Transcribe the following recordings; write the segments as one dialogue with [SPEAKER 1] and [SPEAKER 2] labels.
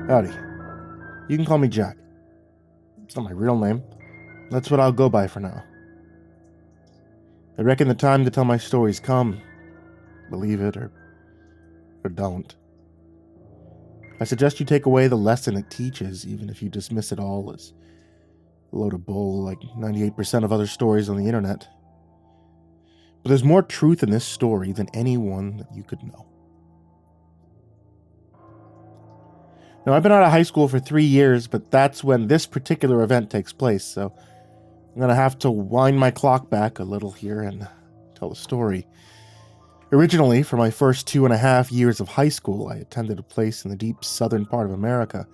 [SPEAKER 1] Howdy. You can call me Jack. It's not my real name. That's what I'll go by for now. I reckon the time to tell my story's come. Believe it or don't. I suggest you take away the lesson it teaches, even if you dismiss it all as a load of bull like 98% of other stories on the internet. But there's more truth in this story than anyone that you could know. Now, I've been out of high school for 3 years, but that's when this particular event takes place, so I'm going to have to wind my clock back a little here and tell the story. Originally, for my first 2.5 years of high school, I attended a place in the deep southern part of America,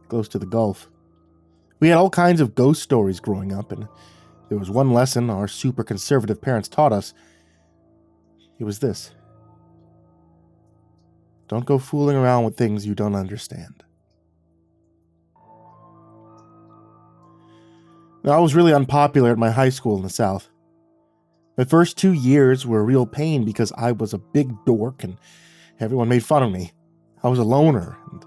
[SPEAKER 1] close to the Gulf. We had all kinds of ghost stories growing up, and there was one lesson our super conservative parents taught us. It was this: don't go fooling around with things you don't understand. Now, I was really unpopular at my high school in the South. My first 2 years were a real pain because I was a big dork and everyone made fun of me. I was a loner, and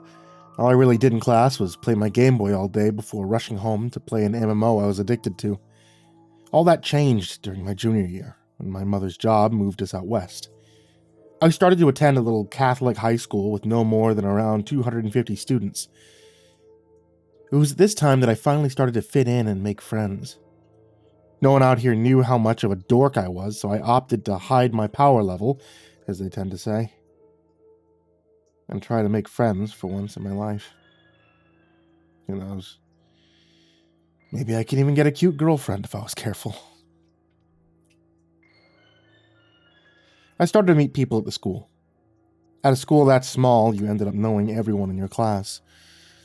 [SPEAKER 1] all I really did in class was play my Game Boy all day before rushing home to play an MMO I was addicted to. All that changed during my junior year, when my mother's job moved us out west. I started to attend a little Catholic high school with no more than around 250 students. It was at this time that I finally started to fit in and make friends. No one out here knew how much of a dork I was, so I opted to hide my power level, as they tend to say, and try to make friends for once in my life. Who knows? Maybe I could even get a cute girlfriend if I was careful. I started to meet people at the school. At a school that small, you ended up knowing everyone in your class.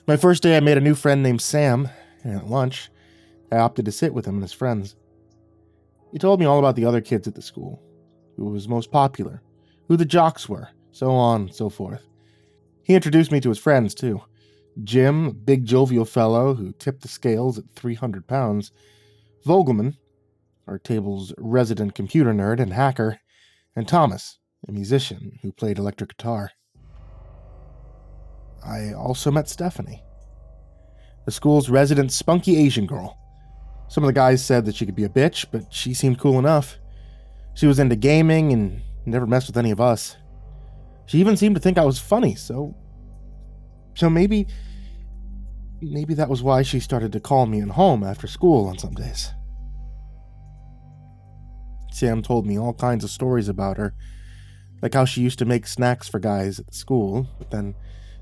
[SPEAKER 1] My first day, I made a new friend named Sam, and at lunch, I opted to sit with him and his friends. He told me all about the other kids at the school, who was most popular, who the jocks were, so on and so forth. He introduced me to his friends, too. Jim, a big jovial fellow who tipped the scales at 300 pounds. Vogelman, our table's resident computer nerd and hacker. And Thomas, a musician who played electric guitar. I also met Stephanie, the school's resident spunky Asian girl. Some of the guys said that she could be a bitch, but she seemed cool enough. She was into gaming and never messed with any of us. She even seemed to think I was funny, so maybe that was why she started to call me at home after school on some days. Sam told me all kinds of stories about her, like how she used to make snacks for guys at the school, but then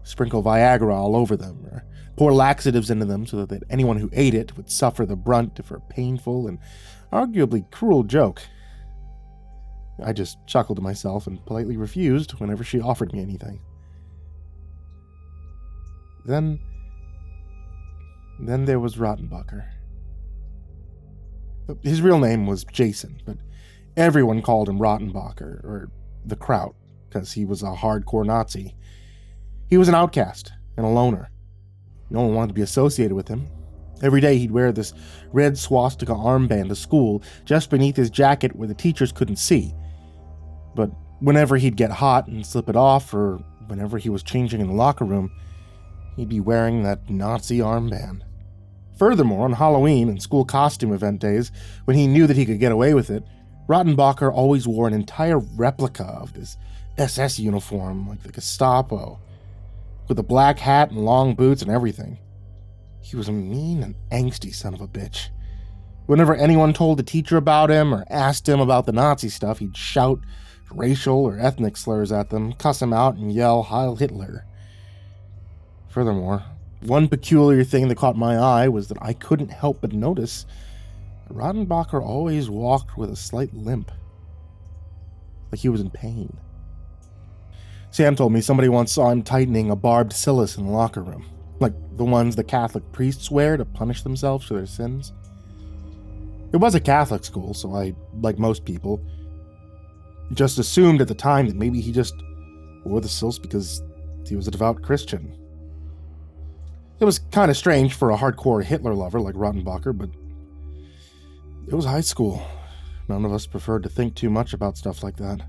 [SPEAKER 1] sprinkle Viagra all over them, or pour laxatives into them so that anyone who ate it would suffer the brunt of her painful and arguably cruel joke. I just chuckled to myself and politely refused whenever she offered me anything. Then there was Rottenbacher. His real name was Jason, but everyone called him Rottenbacher, or the Kraut, because he was a hardcore Nazi. He was an outcast and a loner. No one wanted to be associated with him. Every day he'd wear this red swastika armband to school just beneath his jacket where the teachers couldn't see. But whenever he'd get hot and slip it off, or whenever he was changing in the locker room, he'd be wearing that Nazi armband. Furthermore, on Halloween and school costume event days, when he knew that he could get away with it, Rottenbacher always wore an entire replica of this SS uniform, like the Gestapo, with a black hat and long boots and everything. He was a mean and angsty son of a bitch. Whenever anyone told the teacher about him or asked him about the Nazi stuff, he'd shout racial or ethnic slurs at them, cuss him out, and yell Heil Hitler. Furthermore, one peculiar thing that caught my eye was that I couldn't help but notice Rottenbacher always walked with a slight limp, like he was in pain. Sam told me somebody once saw him tightening a barbed sillis in the locker room, like the ones the Catholic priests wear to punish themselves for their sins. It was a Catholic school, so I, like most people, just assumed at the time that maybe he just wore the sills because he was a devout Christian. It was kind of strange for a hardcore Hitler lover like Rottenbacher, but it was high school. None of us preferred to think too much about stuff like that.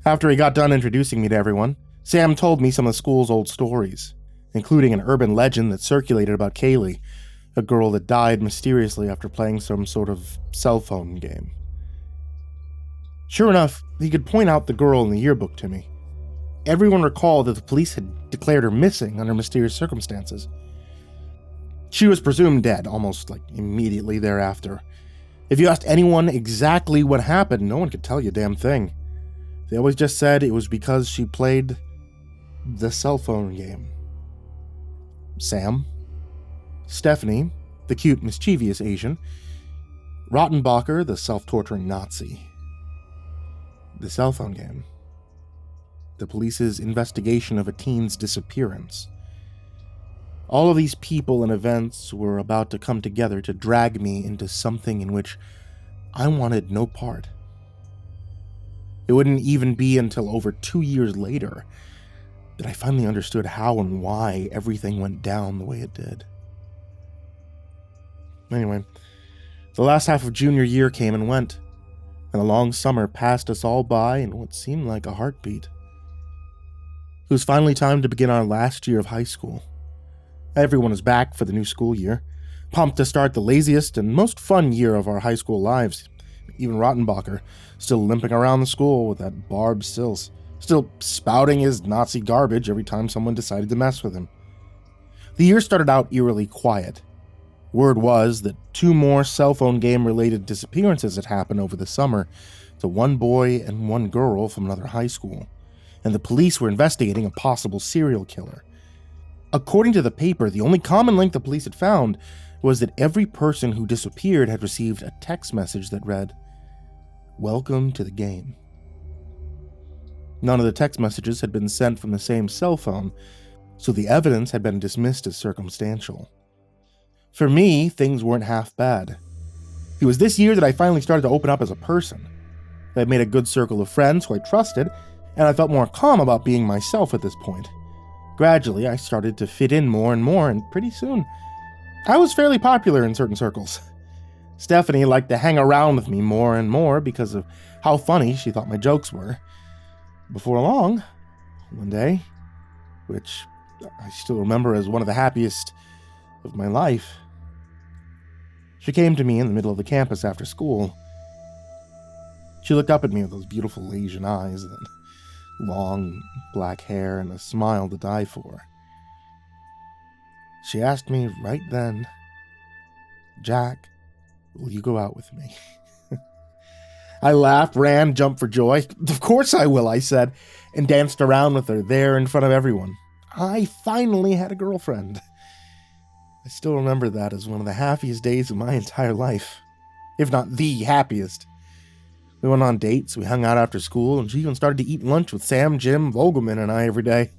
[SPEAKER 1] After he got done introducing me to everyone, Sam told me some of the school's old stories, including an urban legend that circulated about Kaylee, a girl that died mysteriously after playing some sort of cell phone game. Sure enough, he could point out the girl in the yearbook to me. Everyone recalled that the police had declared her missing under mysterious circumstances. She was presumed dead almost immediately thereafter. If you asked anyone exactly what happened, no one could tell you a damn thing. They always just said it was because she played the cell phone game. Sam, Stephanie, the cute, mischievous Asian, Rottenbacher, the self-torturing Nazi. The cell phone game. The police's investigation of a teen's disappearance. All of these people and events were about to come together to drag me into something in which I wanted no part. It wouldn't even be until over 2 years later that I finally understood how and why everything went down the way it did. Anyway, the last half of junior year came and went, and the long summer passed us all by in what seemed like a heartbeat. It was finally time to begin our last year of high school. Everyone was back for the new school year, pumped to start the laziest and most fun year of our high school lives. Even Rottenbacher, still limping around the school with that barbed stills, still spouting his Nazi garbage every time someone decided to mess with him. The year started out eerily quiet. Word was that 2 more cell phone game-related disappearances had happened over the summer to one boy and one girl from another high school, and the police were investigating a possible serial killer. According to the paper, the only common link the police had found was that every person who disappeared had received a text message that read, "Welcome to the game." None of the text messages had been sent from the same cell phone, so the evidence had been dismissed as circumstantial. For me, things weren't half bad. It was this year that I finally started to open up as a person. I had made a good circle of friends who I trusted, and I felt more calm about being myself at this point. Gradually, I started to fit in more and more, and pretty soon, I was fairly popular in certain circles. Stephanie liked to hang around with me more and more because of how funny she thought my jokes were. Before long, one day, which I still remember as one of the happiest of my life, she came to me in the middle of the campus after school. She looked up at me with those beautiful Asian eyes, and long black hair, and a smile to die for. She asked me right then, "Jack, will you go out with me?" I laughed, ran, jumped for joy. "Of course I will," I said, and danced around with her there in front of everyone. I finally had a girlfriend. I still remember that as one of the happiest days of my entire life, if not the happiest. We went on dates, we hung out after school, and she even started to eat lunch with Sam, Jim, Vogelman, and I every day.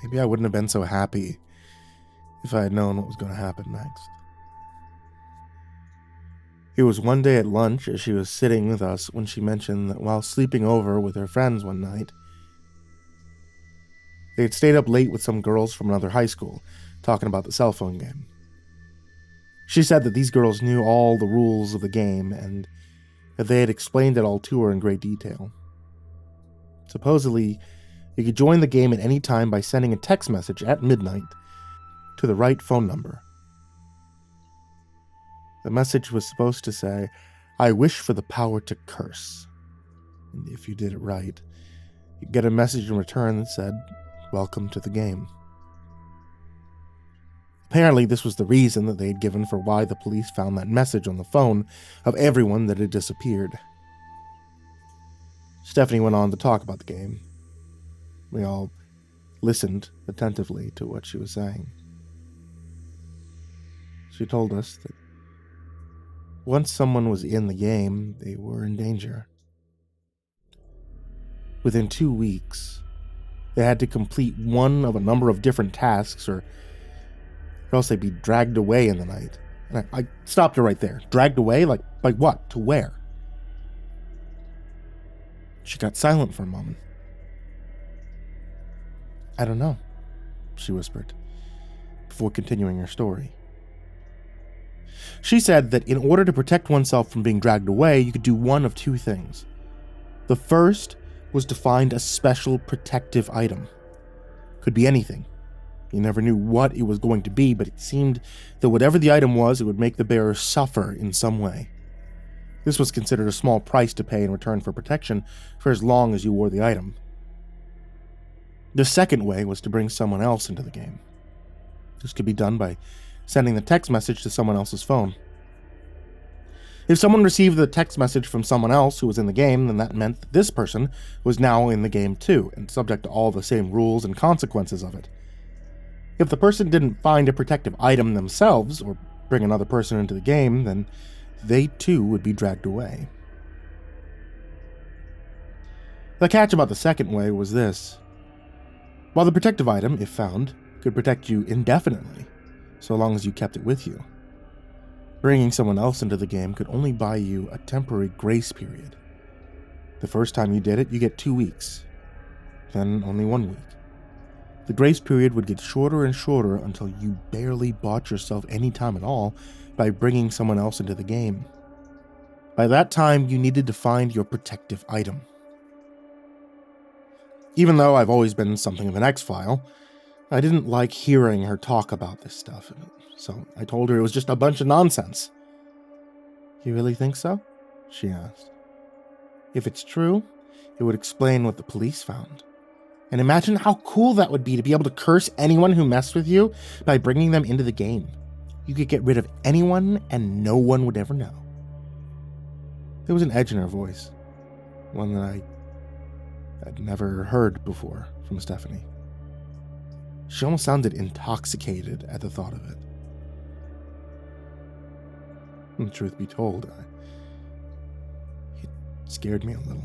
[SPEAKER 1] Maybe I wouldn't have been so happy if I had known what was going to happen next. It was one day at lunch as she was sitting with us when she mentioned that while sleeping over with her friends one night, they had stayed up late with some girls from another high school, talking about the cell phone game. She said that these girls knew all the rules of the game, and that they had explained it all to her in great detail. Supposedly, you could join the game at any time by sending a text message at midnight to the right phone number. The message was supposed to say, "I wish for the power to curse." And if you did it right, you'd get a message in return that said, "Welcome to the game." Apparently, this was the reason that they had given for why the police found that message on the phone of everyone that had disappeared. Stephanie went on to talk about the game. We all listened attentively to what she was saying. She told us that once someone was in the game, they were in danger. Within 2 weeks, they had to complete one of a number of different tasks, or else they'd be dragged away in the night. And I stopped her right there. Dragged away? Like what? To where? She got silent for a moment. "I don't know," she whispered, before continuing her story. She said that in order to protect oneself from being dragged away, you could do one of 2 things. The first was to find a special protective item. Could be anything. You never knew what it was going to be, but it seemed that whatever the item was, it would make the bearer suffer in some way. This was considered a small price to pay in return for protection for as long as you wore the item. The second way was to bring someone else into the game. This could be done by sending the text message to someone else's phone. If someone received the text message from someone else who was in the game, then that meant that this person was now in the game too, and subject to all the same rules and consequences of it. If the person didn't find a protective item themselves, or bring another person into the game, then they too would be dragged away. The catch about the second way was this. While the protective item, if found, could protect you indefinitely, so long as you kept it with you, bringing someone else into the game could only buy you a temporary grace period. The first time you did it, you get 2 weeks, then only 1 week. The grace period would get shorter and shorter until you barely bought yourself any time at all by bringing someone else into the game. By that time, you needed to find your protective item. Even though I've always been something of an X-File, I didn't like hearing her talk about this stuff, so I told her it was just a bunch of nonsense. "You really think so?" she asked. "If it's true, it would explain what the police found. And imagine how cool that would be to be able to curse anyone who messed with you by bringing them into the game. You could get rid of anyone and no one would ever know." There was an edge in her voice, one that I had never heard before from Stephanie. She almost sounded intoxicated at the thought of it. And truth be told, it scared me a little.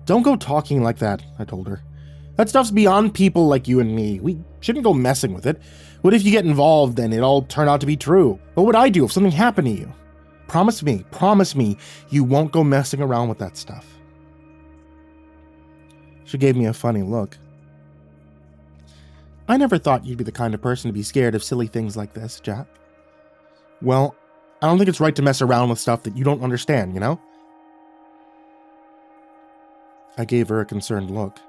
[SPEAKER 1] "Don't go talking like that," I told her. "That stuff's beyond people like you and me. We shouldn't go messing with it. What if you get involved and it all turned out to be true? What would I do if something happened to you? Promise me, you won't go messing around with that stuff." She gave me a funny look. "I never thought you'd be the kind of person to be scared of silly things like this, Jack." "Well, I don't think it's right to mess around with stuff that you don't understand, you know?" I gave her a concerned look.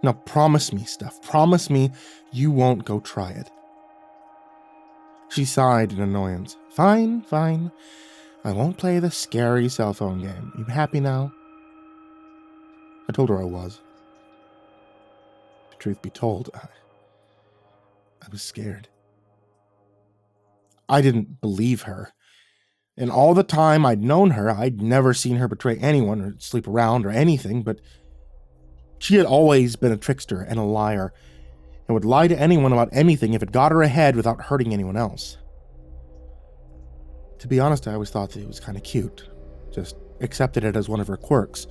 [SPEAKER 1] "Now promise me, Steph, promise me you won't go try it." She sighed in annoyance. Fine. I won't play the scary cell phone game. You happy now?" I told her I was. The truth be told, I was scared. I didn't believe her. And all the time I'd known her, I'd never seen her betray anyone or sleep around or anything, but she had always been a trickster and a liar, and would lie to anyone about anything if it got her ahead without hurting anyone else. To be honest, I always thought that it was kind of cute. Just accepted it as one of her quirks.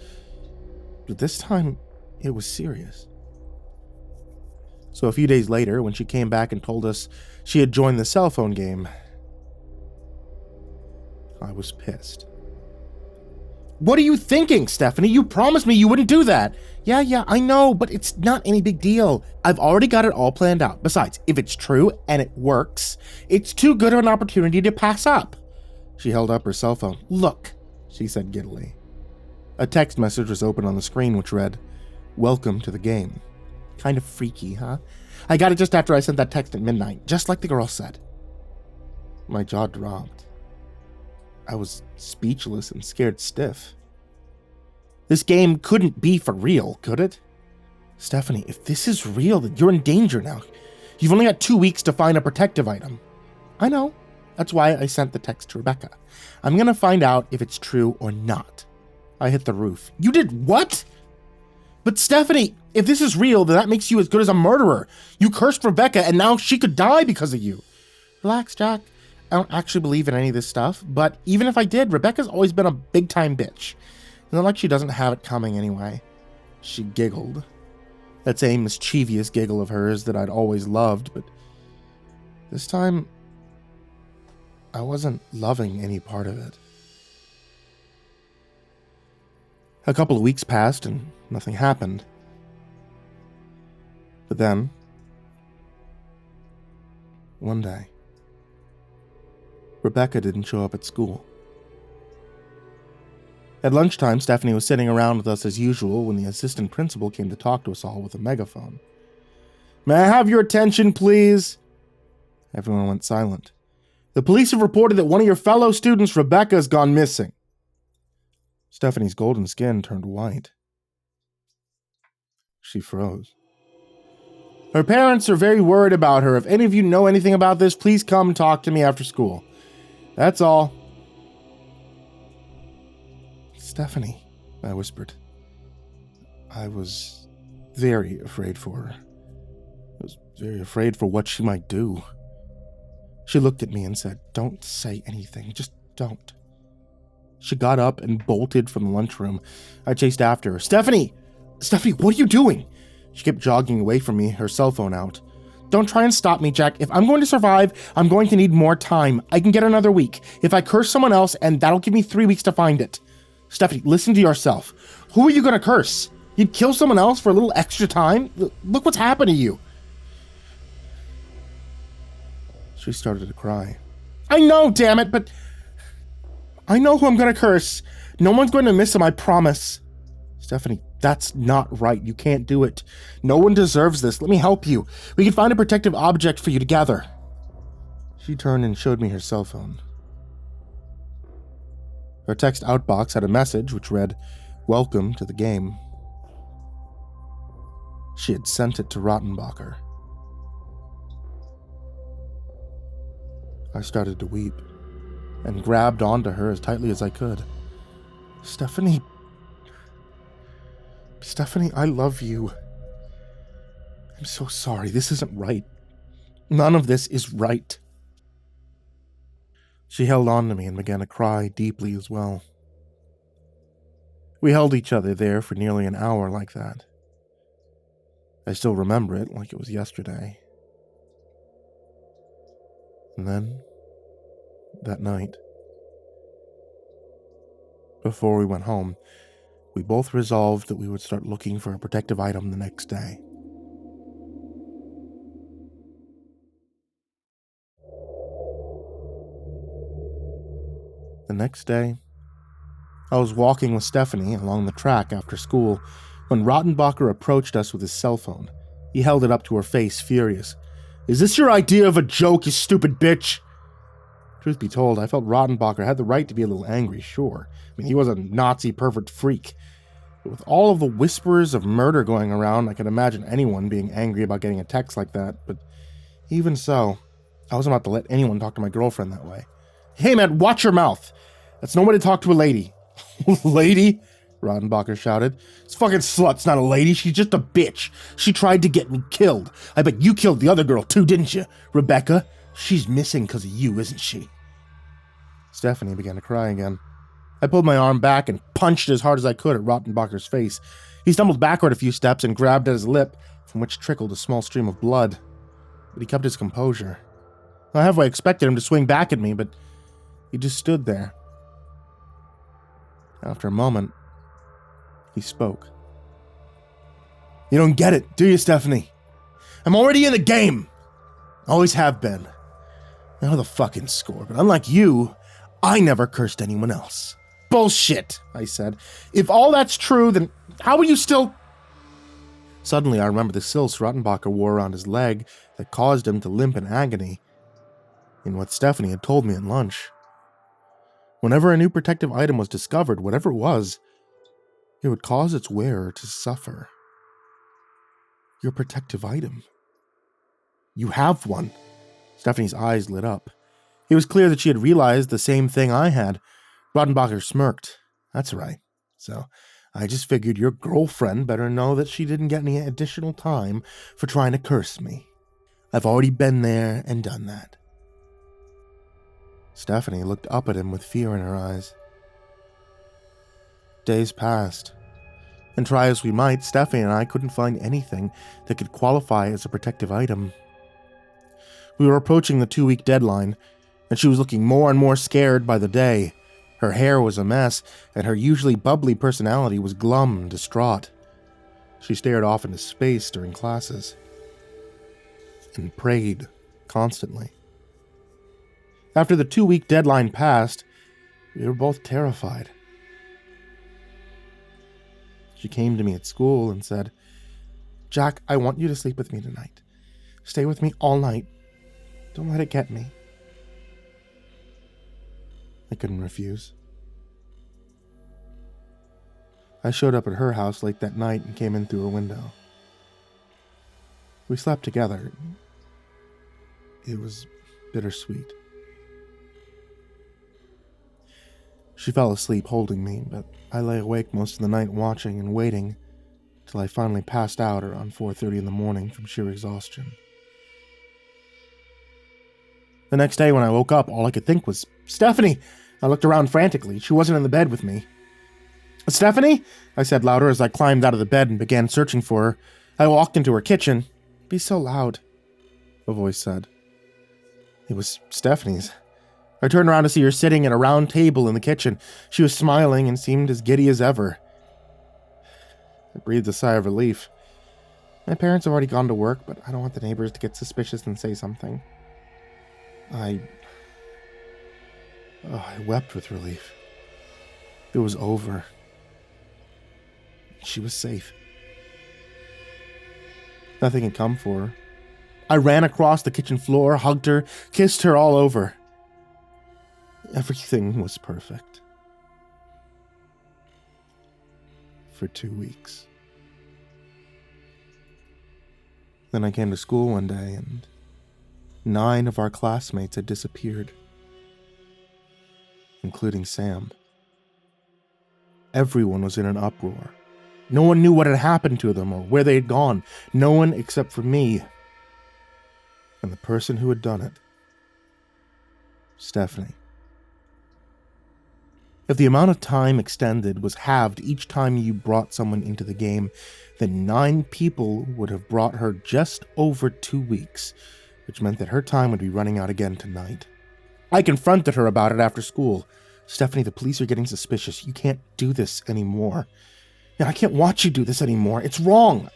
[SPEAKER 1] But this time, it was serious. So a few days later, when she came back and told us she had joined the cell phone game, I was pissed. "What are you thinking, Stephanie? You promised me you wouldn't do that." Yeah, I know, but it's not any big deal. I've already got it all planned out. Besides, if it's true and it works, it's too good of an opportunity to pass up." She held up her cell phone. "Look," she said giddily. A text message was open on the screen which read, "Welcome to the game." Kind of freaky, huh? I got it just after I sent that text at midnight, just like the girl said. My jaw dropped. I was speechless and scared stiff. This game couldn't be for real, could it? "Stephanie, if this is real, then you're in danger now. You've only got 2 weeks to find a protective item." "I know. That's why I sent the text to Rebecca. I'm gonna find out if it's true or not." I hit the roof. "You did what?" "But Stephanie, if this is real, then that makes you as good as a murderer. You cursed Rebecca and now she could die because of you." "Relax, Jack. I don't actually believe in any of this stuff, but even if I did, Rebecca's always been a big-time bitch. It's not like she doesn't have it coming anyway." She giggled. That same mischievous giggle of hers that I'd always loved, but this time, I wasn't loving any part of it. A couple of weeks passed and nothing happened. But then, one day, Rebecca didn't show up at school. At lunchtime, Stephanie was sitting around with us as usual when the assistant principal came to talk to us all with a megaphone. "May I have your attention, please?" Everyone went silent. "The police have reported that one of your fellow students, Rebecca, has gone missing." Stephanie's golden skin turned white. She froze. "Her parents are very worried about her. If any of you know anything about this, please come talk to me after school. That's all." "Stephanie," I whispered. I was very afraid for her. I was very afraid for what she might do. She looked at me and said, "Don't say anything. Just don't." She got up and bolted from the lunchroom. I chased after her. Stephanie, what are you doing?" She kept jogging away from me, her cell phone out. "Don't try and stop me, Jack. If I'm going to survive, I'm going to need more time. I can get another week. If I curse someone else, and that'll give me 3 weeks to find it." "Stephanie, listen to yourself. Who are you going to curse? You'd kill someone else for a little extra time? Look what's happened to you." She started to cry. "I know, damn it, but I know who I'm going to curse. No one's going to miss him, I promise." "Stephanie, that's not right. You can't do it. No one deserves this. Let me help you. We can find a protective object for you together." She turned and showed me her cell phone. Her text outbox had a message which read, "Welcome to the game." She had sent it to Rottenbacher. I started to weep and grabbed onto her as tightly as I could. Stephanie, I love you. I'm so sorry. This isn't right. None of this is right." She held on to me and began to cry deeply as well. We held each other there for nearly an hour like that. I still remember it like it was yesterday. And then, that night, before we went home, we both resolved that we would start looking for a protective item the next day. The next day, I was walking with Stephanie along the track after school when Rottenbacher approached us with his cell phone. He held it up to her face, furious. "Is this your idea of a joke, you stupid bitch?" Truth be told, I felt Rottenbacher had the right to be a little angry, sure. I mean, he was a Nazi pervert freak. But with all of the whispers of murder going around, I could imagine anyone being angry about getting a text like that. But even so, I wasn't about to let anyone talk to my girlfriend that way. "Hey man, watch your mouth. That's no way to talk to a lady." "Lady?" Rottenbacher shouted. "This fucking slut's not a lady. She's just a bitch. She tried to get me killed. I bet you killed the other girl too, didn't you? Rebecca? She's missing because of you, isn't she?" Stephanie began to cry again. I pulled my arm back and punched as hard as I could at Rottenbacher's face. He stumbled backward a few steps and grabbed at his lip, from which trickled a small stream of blood. But he kept his composure. I halfway expected him to swing back at me, but he just stood there. After a moment, he spoke. "You don't get it, do you, Stephanie? I'm already in the game. Always have been. I know the fucking score, but unlike you, I never cursed anyone else." "Bullshit," I said. "If all that's true, then how are you still—" Suddenly, I remembered the silks Rottenbacher wore around his leg that caused him to limp in agony, in what Stephanie had told me at lunch. Whenever a new protective item was discovered, whatever it was, it would cause its wearer to suffer. Your protective item. You have one. Stephanie's eyes lit up. It was clear that she had realized the same thing I had. Rottenbacher smirked. "That's right. So, I just figured your girlfriend better know that she didn't get any additional time for trying to curse me. I've already been there and done that." Stephanie looked up at him with fear in her eyes. Days passed, and try as we might, Stephanie and I couldn't find anything that could qualify as a protective item. We were approaching the 2-week deadline, and she was looking more and more scared by the day. Her hair was a mess, and her usually bubbly personality was glum and distraught. She stared off into space during classes, and prayed constantly. After the 2-week deadline passed, we were both terrified. She came to me at school and said, "Jack, I want you to sleep with me tonight. Stay with me all night. Don't let it get me." I couldn't refuse. I showed up at her house late that night and came in through her window. We slept together. It was bittersweet. She fell asleep holding me, but I lay awake most of the night watching and waiting till I finally passed out around 4:30 in the morning from sheer exhaustion. The next day when I woke up, all I could think was, "Stephanie!" I looked around frantically. She wasn't in the bed with me. "Stephanie?" I said louder as I climbed out of the bed and began searching for her. I walked into her kitchen. "Be so loud," a voice said. It was Stephanie's. I turned around to see her sitting at a round table in the kitchen. She was smiling and seemed as giddy as ever. I breathed a sigh of relief. My parents have already gone to work, but I don't want the neighbors to get suspicious and say something. I wept with relief. It was over. She was safe. Nothing had come for her. I ran across the kitchen floor, hugged her, kissed her all over. Everything was perfect. For 2 weeks. Then I came to school one day and 9 of our classmates had disappeared, including Sam. Everyone was in an uproar. No one knew what had happened to them or where they had gone. No one except for me and the person who had done it, Stephanie. If the amount of time extended was halved each time you brought someone into the game, then 9 people would have brought her just over 2 weeks, which meant that her time would be running out again tonight. I confronted her about it after school. "Stephanie, the police are getting suspicious. You can't do this anymore. I can't watch you do this anymore. It's wrong.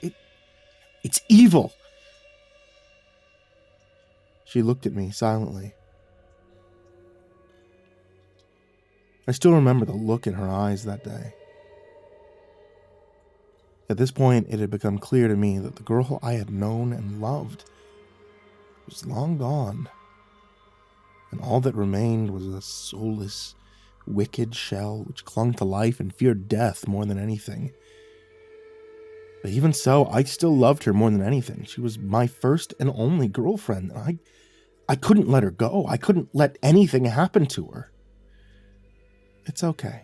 [SPEAKER 1] It's evil." She looked at me silently. I still remember the look in her eyes that day. At this point, it had become clear to me that the girl I had known and loved was long gone, and all that remained was a soulless, wicked shell which clung to life and feared death more than anything. But even so, I still loved her more than anything. She was my first and only girlfriend. I couldn't let her go. I couldn't let anything happen to her. "It's okay,"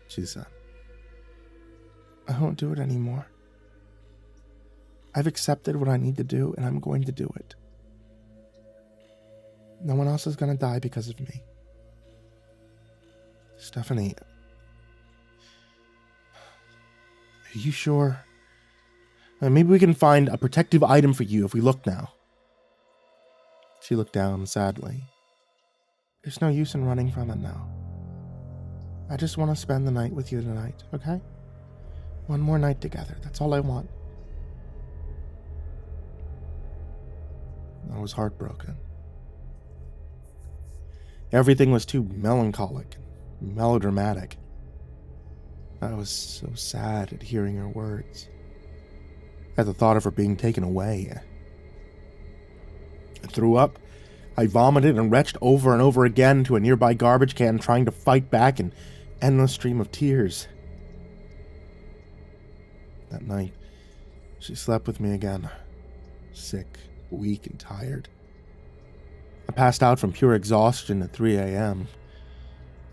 [SPEAKER 1] she said. "I won't do it anymore. I've accepted what I need to do, and I'm going to do it. No one else is going to die because of me." "Stephanie, are you sure? Maybe we can find a protective item for you if we look now." She looked down sadly. "There's no use in running from it now. I just want to spend the night with you tonight, okay? One more night together, that's all I want." I was heartbroken. Everything was too melancholic and melodramatic. I was so sad at hearing her words, at the thought of her being taken away. I threw up, I vomited and retched over and over again to a nearby garbage can, trying to fight back an endless stream of tears. That night, she slept with me again, sick, weak, and tired. I passed out from pure exhaustion at 3 a.m.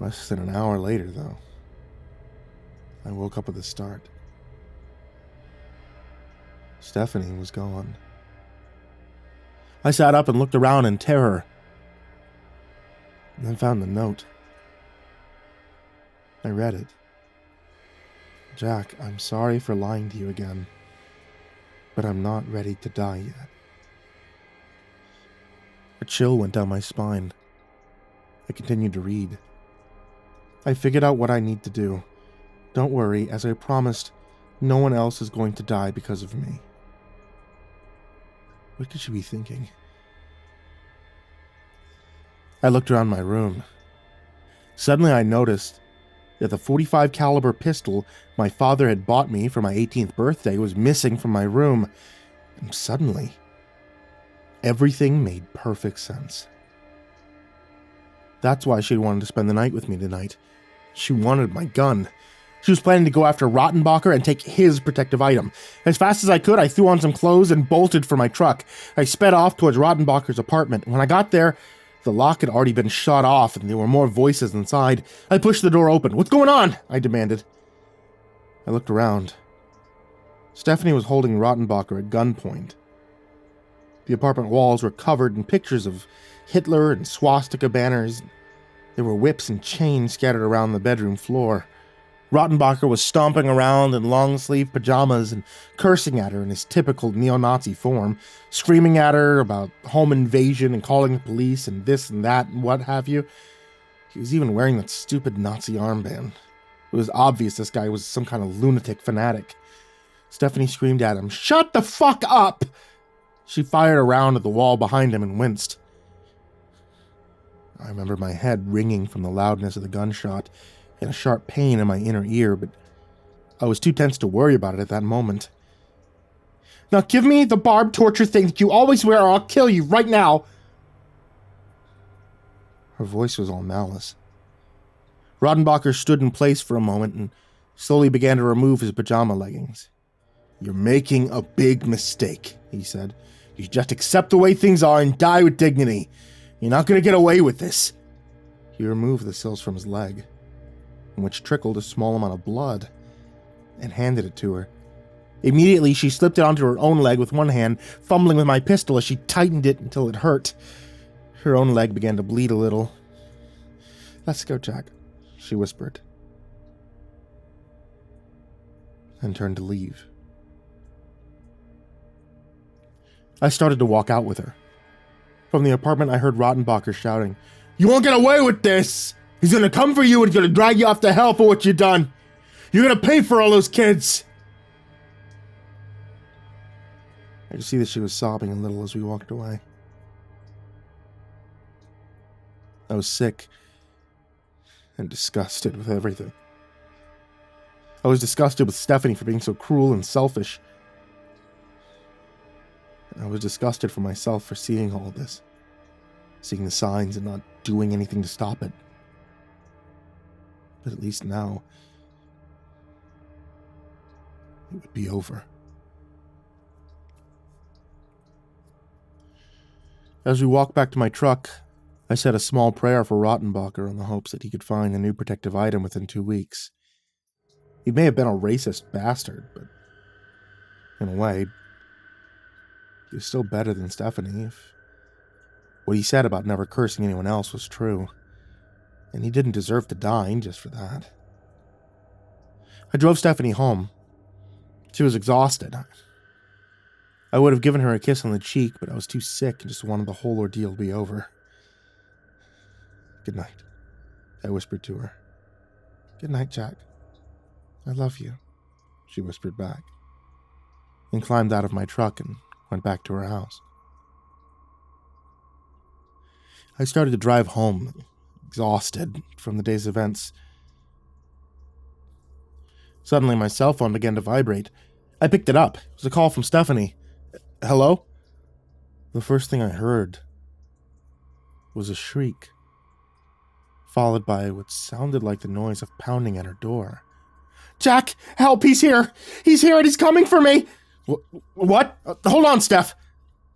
[SPEAKER 1] Less than an hour later, though, I woke up with a start. Stephanie was gone. I sat up and looked around in terror, and then found the note. I read it. "Jack, I'm sorry for lying to you again, but I'm not ready to die yet." A chill went down my spine. I continued to read. "I figured out what I need to do. Don't worry, as I promised, no one else is going to die because of me." What could she be thinking? I looked around my room. Suddenly I noticed that the .45 caliber pistol my father had bought me for my 18th birthday was missing from my room. And suddenly, everything made perfect sense. That's why she wanted to spend the night with me tonight. She wanted my gun. She was planning to go after Rottenbacher and take his protective item. As fast as I could, I threw on some clothes and bolted for my truck. I sped off towards Rottenbacher's apartment. When I got there, the lock had already been shut off and there were more voices inside. I pushed the door open. "What's going on?" I demanded. I looked around. Stephanie was holding Rottenbacher at gunpoint. The apartment walls were covered in pictures of Hitler and swastika banners. There were whips and chains scattered around the bedroom floor. Rottenbacher was stomping around in long-sleeve pajamas and cursing at her in his typical neo-Nazi form, screaming at her about home invasion and calling the police and this and that and what have you. He was even wearing that stupid Nazi armband. It was obvious this guy was some kind of lunatic fanatic. Stephanie screamed at him, "Shut the fuck up!" She fired around at the wall behind him and winced. I remember my head ringing from the loudness of the gunshot and a sharp pain in my inner ear, but I was too tense to worry about it at that moment. "Now give me the barbed torture thing that you always wear or I'll kill you right now." Her voice was all malice. Rottenbacher stood in place for a moment and slowly began to remove his pajama leggings. "You're making a big mistake," he said. "You just accept the way things are and die with dignity. You're not going to get away with this." He removed the sills from his leg, from which trickled a small amount of blood, and handed it to her. Immediately, she slipped it onto her own leg with one hand, fumbling with my pistol as she tightened it until it hurt. Her own leg began to bleed a little. "Let's go, Jack," she whispered, and turned to leave. I started to walk out with her. From the apartment, I heard Rottenbacher shouting, "You won't get away with this! He's gonna come for you and he's gonna drag you off to hell for what you done! You're gonna pay for all those kids!" I could see that she was sobbing a little as we walked away. I was sick and disgusted with everything. I was disgusted with Stephanie for being so cruel and selfish. I was disgusted for myself for seeing all this, seeing the signs and not doing anything to stop it. But at least now, it would be over. As we walked back to my truck, I said a small prayer for Rottenbacher in the hopes that he could find a new protective item within 2 weeks. He may have been a racist bastard, but in a way, he was still better than Stephanie if what he said about never cursing anyone else was true. And he didn't deserve to die just for that. I drove Stephanie home. She was exhausted. I would have given her a kiss on the cheek, but I was too sick and just wanted the whole ordeal to be over. "Good night," I whispered to her. "Good night, Jack. I love you," she whispered back, and climbed out of my truck and went back to her house. I started to drive home, exhausted from the day's events. Suddenly, my cell phone began to vibrate. I picked it up. It was a call from Stephanie. "Hello?" The first thing I heard was a shriek, followed by what sounded like the noise of pounding at her door. "Jack, help! He's here! He's here and he's coming for me!" What? Hold on, Steph!"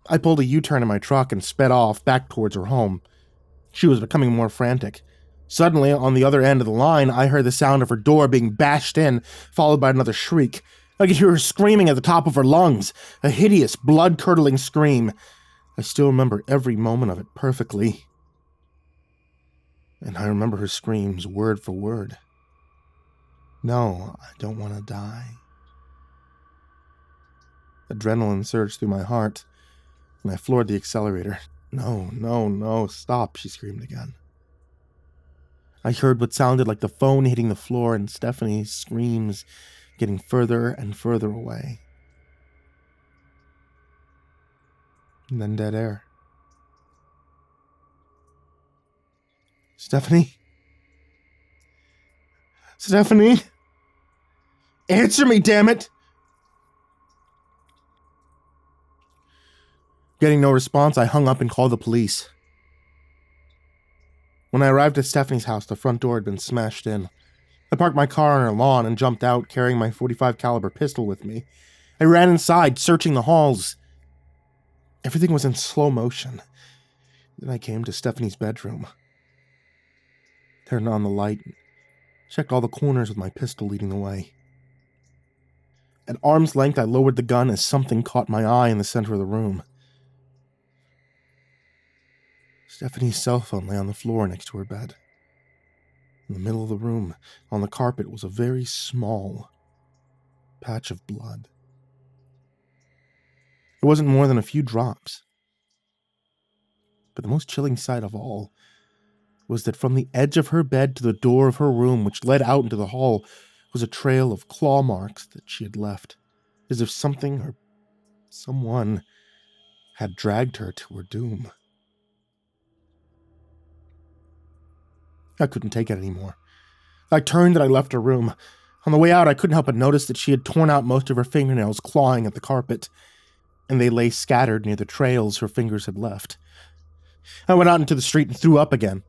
[SPEAKER 1] I pulled a U-turn in my truck and sped off back towards her home. She was becoming more frantic. Suddenly, on the other end of the line, I heard the sound of her door being bashed in, followed by another shriek. I could hear her screaming at the top of her lungs, a hideous, blood-curdling scream. I still remember every moment of it perfectly. And I remember her screams word for word. "No, I don't want to die." Adrenaline surged through my heart, and I floored the accelerator. "No, no, no, stop," she screamed again. I heard what sounded like the phone hitting the floor and Stephanie's screams getting further and further away. And then dead air. "Stephanie? Stephanie? Answer me, damn it! Getting no response, I hung up and called the police. When I arrived at Stephanie's house, the front door had been smashed in. I parked my car on her lawn and jumped out, carrying my .45 caliber pistol with me. I ran inside, searching the halls. Everything was in slow motion. Then I came to Stephanie's bedroom. Turned on the light, checked all the corners with my pistol leading the way. At arm's length, I lowered the gun as something caught my eye in the center of the room. Stephanie's cell phone lay on the floor next to her bed. In the middle of the room, on the carpet, was a very small patch of blood. It wasn't more than a few drops. But the most chilling sight of all was that from the edge of her bed to the door of her room, which led out into the hall, was a trail of claw marks that she had left, as if something or someone had dragged her to her doom. I couldn't take it anymore. I turned and I left her room. On the way out, I couldn't help but notice that she had torn out most of her fingernails, clawing at the carpet, and they lay scattered near the trails her fingers had left. I went out into the street and threw up again.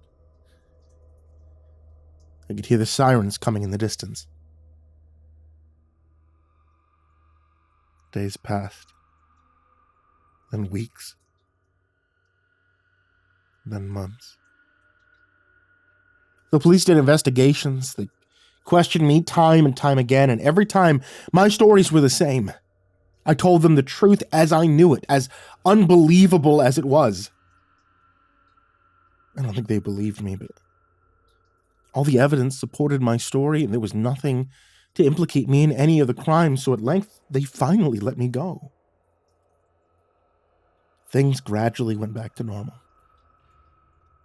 [SPEAKER 1] I could hear the sirens coming in the distance. Days passed. Then weeks. Then months. The police did investigations. They questioned me time and time again, and every time my stories were the same. I told them the truth as I knew it, as unbelievable as it was. I don't think they believed me, but all the evidence supported my story, and there was nothing to implicate me in any of the crimes, so at length they finally let me go. Things gradually went back to normal.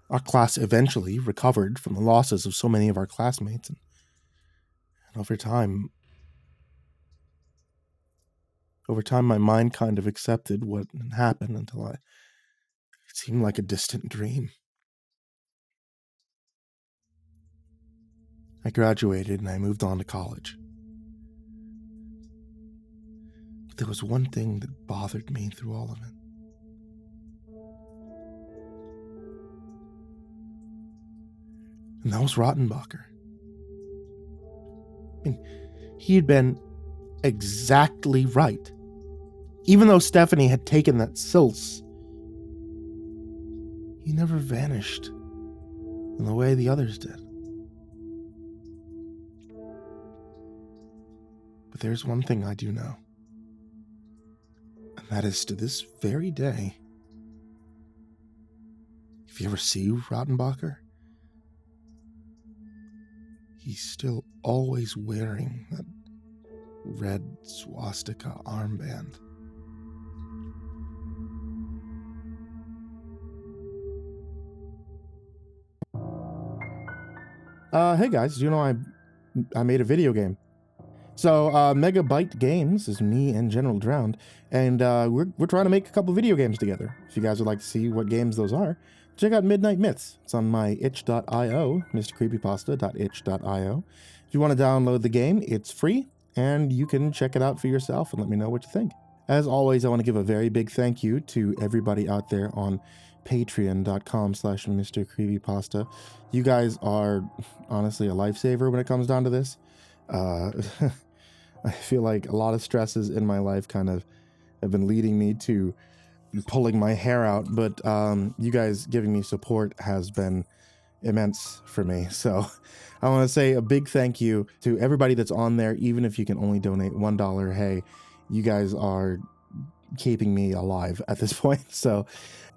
[SPEAKER 1] Our class eventually recovered from the losses of so many of our classmates, and over time, my mind kind of accepted what had happened until it seemed like a distant dream. I graduated and I moved on to college. But there was one thing that bothered me through all of it. And that was Rottenbacher. I mean, he had been exactly right. Even though Stephanie had taken that silce, he never vanished in the way the others did. But there's one thing I do know. And that is, to this very day, if you ever see Rottenbacher, he's still always wearing that red swastika armband. Hey guys, do you know I made a video game? So, Megabyte Games is me and General Drowned, and we're trying to make a couple video games together. If you guys would like to see what games those are, check out Midnight Myths. It's on my itch.io, MrCreepyPasta.itch.io. If you want to download the game, it's free, and you can check it out for yourself and let me know what you think. As always, I want to give a very big thank you to everybody out there on patreon.com/MrCreepyPasta. You guys are honestly a lifesaver when it comes down to this. I feel like a lot of stresses in my life kind of have been leading me to pulling my hair out, but you guys giving me support has been immense for me. So I want to say a big thank you to everybody that's on there, even if you can only donate $1. Hey, you guys are keeping me alive at this point. So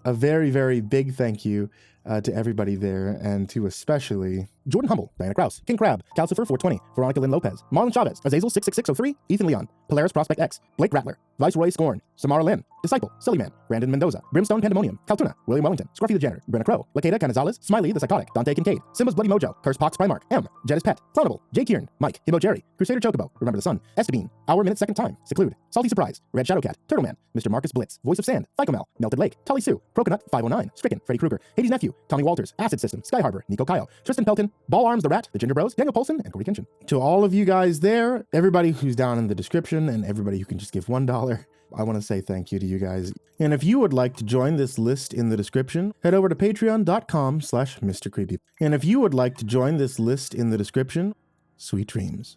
[SPEAKER 1] a very, very big thank you to everybody there, and to especially Jordan Humble, Diana Kraus, King Crab, Calcifer 420, Veronica Lynn Lopez, Marlon Chavez, Azazel 66603, Ethan Leon, Polaris Prospect X, Blake Rattler, Viceroy Scorn, Samara Lynn, Disciple, SullyMan, Brandon Mendoza, BrimstonePandemonium, Caltuna, William Wellington, Scruffy the Janitor, Brenna LaQueda, Canizales, Smiley the Psychotic, Dante Kinkade, SimbasBloodyMojo, CursepoxPrimarch, M, Jettis Pet, Clonable, J Kieran, Mike, himbojerry, CrusaderChocobo, Remember the Sun, Estebean, Hour Minute Second Time, Seclude, Salty Surprise, Red Shadowcat, Turtleman, Mr. Marcus Blitz, Voice of Sand, Ficomel, Melted Lake, Tully Sue, Croconut 509, Stricken, Freddy Krueger, Hades Nephew, Matthew, Tommy Walters, Acid System, Sky Harbor, Nico Kyle, Tristan Pelton, Ball Arms the Rat, The Ginger Bros, Daniel Polson, and Corey Kinchin. To all of you guys there, everybody who's down in the description, and everybody who can just give $1, I want to say thank you to you guys. And if you would like to join this list in the description, head over to patreon.com/MrCreepy. And if you would like to join this list in the description, sweet dreams.